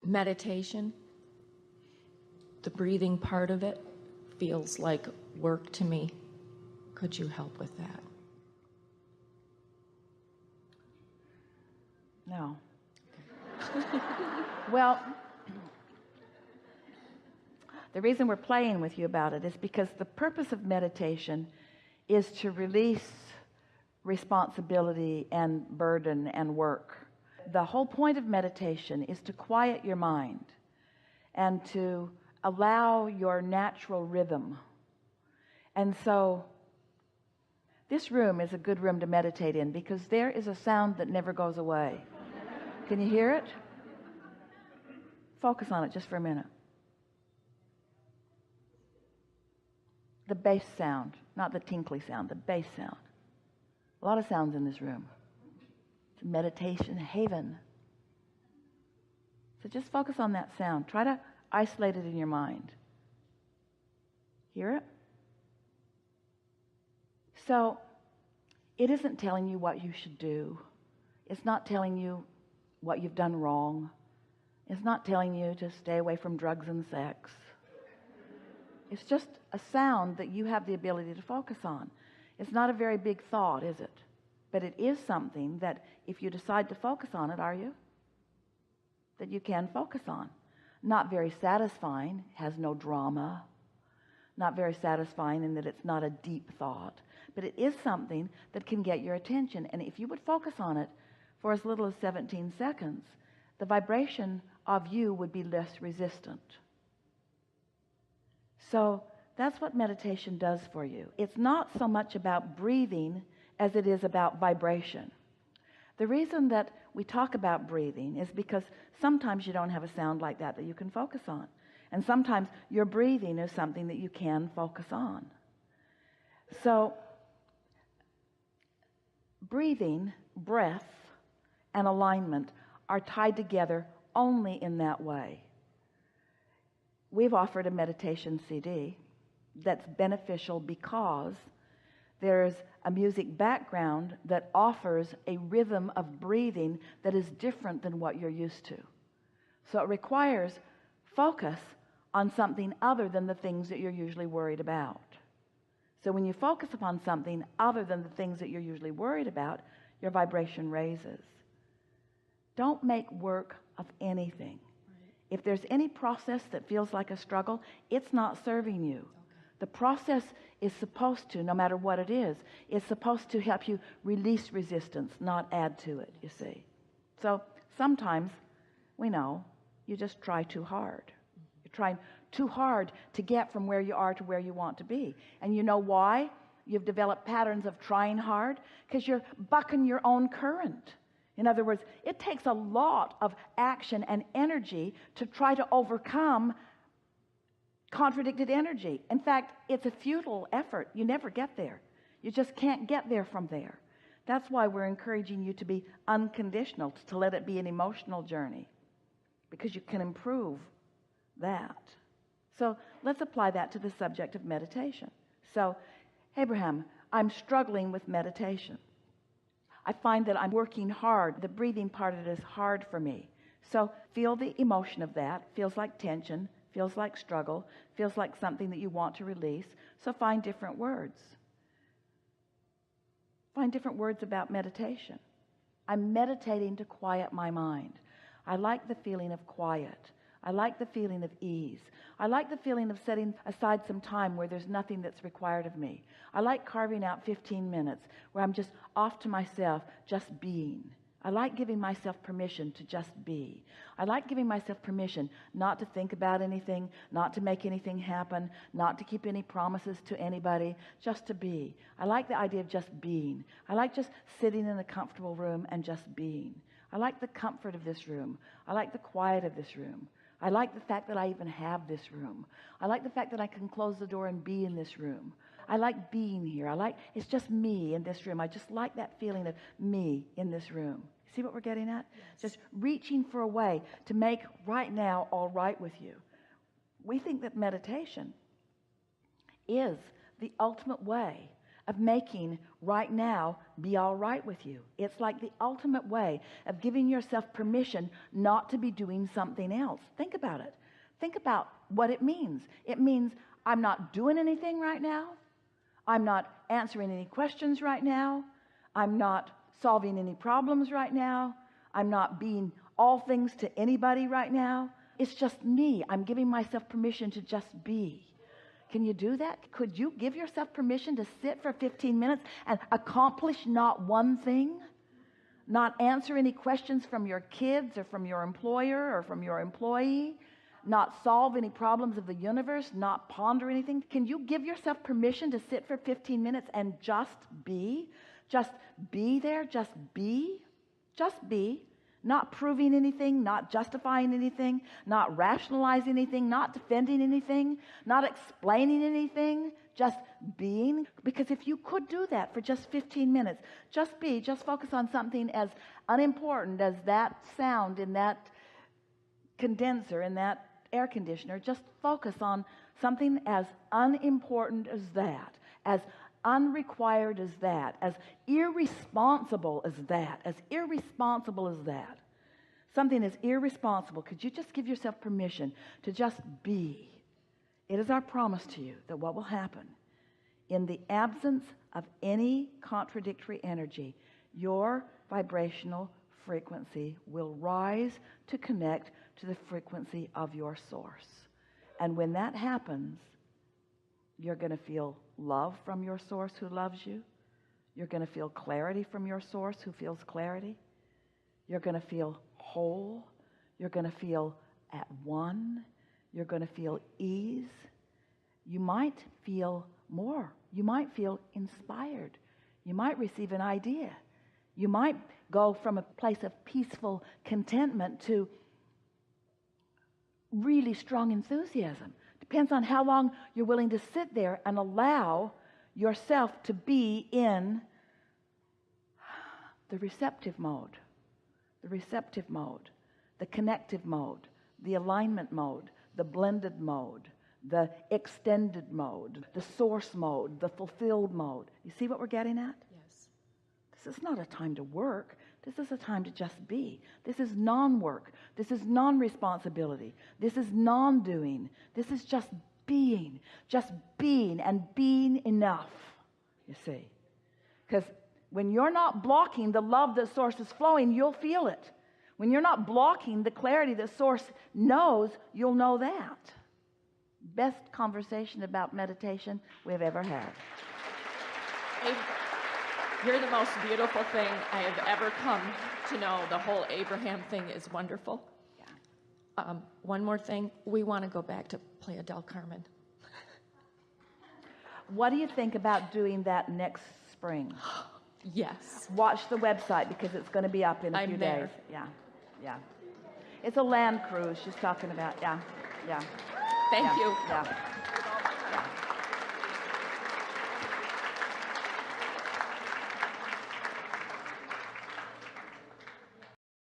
Meditation, the breathing part of it feels like work to me. Could you help with that? No. Well, the reason we're playing with you about it is because the purpose of meditation is to release responsibility and burden and work. The whole point of meditation is to quiet your mind and to allow your natural rhythm. And so this room is a good room to meditate in because there is a sound that never goes away. Can you hear it? Focus on it just for a minute. The bass sound, not the tinkly sound, the bass sound. A lot of sounds in this room. It's a meditation haven. So just focus on that sound. Try to isolate it in your mind. Hear it? So it isn't telling you what you should do. It's not telling you what you've done wrong. It's not telling you to stay away from drugs and sex. It's just a sound that you have the ability to focus on. It's not a very big thought, is it? But it is something that if you decide to focus on it, are you? That you can focus on. Not very satisfying, has no drama. Not very satisfying in that it's not a deep thought. But it is something that can get your attention. And if you would focus on it for as little as 17 seconds, the vibration of you would be less resistant. So that's what meditation does for you. It's not so much about breathing as it is about vibration. The reason that we talk about breathing is because sometimes you don't have a sound like that you can focus on. And sometimes your breathing is something that you can focus on. So breathing, breath, and alignment are tied together only in that way. We've offered a meditation CD that's beneficial because there's a music background that offers a rhythm of breathing that is different than what you're used to. So it requires focus on something other than the things that you're usually worried about. So when you focus upon something other than the things that you're usually worried about, your vibration raises. Don't make work of anything. If there's any process that feels like a struggle, it's not serving you. Okay. The process is supposed to, no matter what it is supposed to help you release resistance, not add to it, you see. So sometimes, we know, you just try too hard. You're trying too hard to get from where you are to where you want to be. And you know why you've developed patterns of trying hard? Because you're bucking your own current. In other words, it takes a lot of action and energy to try to overcome contradicted energy. In fact, it's a futile effort. You never get there. You just can't get there from there. That's why we're encouraging you to be unconditional, to let it be an emotional journey, because you can improve that. So let's apply that to the subject of meditation. So, Abraham, I'm struggling with meditation. I find that I'm working hard. The breathing part of it is hard for me. So feel the emotion of that. Feels like tension, feels like struggle, feels like something that you want to release. So find different words. Find different words about meditation. I'm meditating to quiet my mind. I like the feeling of quiet. I like the feeling of ease. I like the feeling of setting aside some time where there's nothing that's required of me. I like carving out 15 minutes where I'm just off to myself, just being. I like giving myself permission to just be. I like giving myself permission not to think about anything, not to make anything happen, not to keep any promises to anybody, just to be. I like the idea of just being. I like just sitting in a comfortable room and just being. I like the comfort of this room. I like the quiet of this room. I like the fact that I even have this room. I like the fact that I can close the door and be in this room. I like being here. It's just me in this room. I just like that feeling of me in this room. See what we're getting at? Yes. Just reaching for a way to make right now all right with you. We think that meditation is the ultimate way of making right now be all right with you. It's like the ultimate way of giving yourself permission not to be doing something else. Think about it. Think about what it means. It means I'm not doing anything right now. I'm not answering any questions right now. I'm not solving any problems right now. I'm not being all things to anybody right now. It's just me. I'm giving myself permission to just be. Can you do that? Could you give yourself permission to sit for 15 minutes and accomplish not one thing? Not answer any questions from your kids or from your employer or from your employee? Not solve any problems of the universe? Not ponder anything? Can you give yourself permission to sit for 15 minutes and just be? Just be there? Just be? Just be. Not proving anything, not justifying anything, not rationalizing anything, not defending anything, not explaining anything, just being. Because if you could do that for just 15 minutes, just be, just focus on something as unimportant as that sound in that condenser, in that air conditioner, just focus on something as unimportant as that, as unrequired as that, as irresponsible as that, as irresponsible as that. Something as irresponsible. Could you just give yourself permission to just be? It is our promise to you that what will happen in the absence of any contradictory energy, your vibrational frequency will rise to connect to the frequency of your source. And when that happens, you're going to feel love from your source who loves you. You're going to feel clarity from your source who feels clarity. You're going to feel whole. You're going to feel at one. You're going to feel ease. You might feel more. You might feel inspired. You might receive an idea. You might go from a place of peaceful contentment to really strong enthusiasm. Depends on how long you're willing to sit there and allow yourself to be in the receptive mode, the connective mode, the alignment mode, the blended mode, the extended mode, the source mode, the fulfilled mode. You see what we're getting at? Yes. This is not a time to work. This is a time to just be. This is non-work. This is non-responsibility. This is non-doing. This is just being and being enough, you see. Because when you're not blocking the love that source is flowing, you'll feel it. When you're not blocking the clarity that source knows, you'll know that. Best conversation about meditation we've ever had. You're the most beautiful thing I have ever come to know. The whole Abraham thing is wonderful. Yeah. One more thing. We want to go back to Playa del Carmen. What do you think about doing that next spring? Yes. Watch the website because it's going to be up in a few days. Yeah. It's a land cruise she's talking about. Yeah. Thank you. Yeah.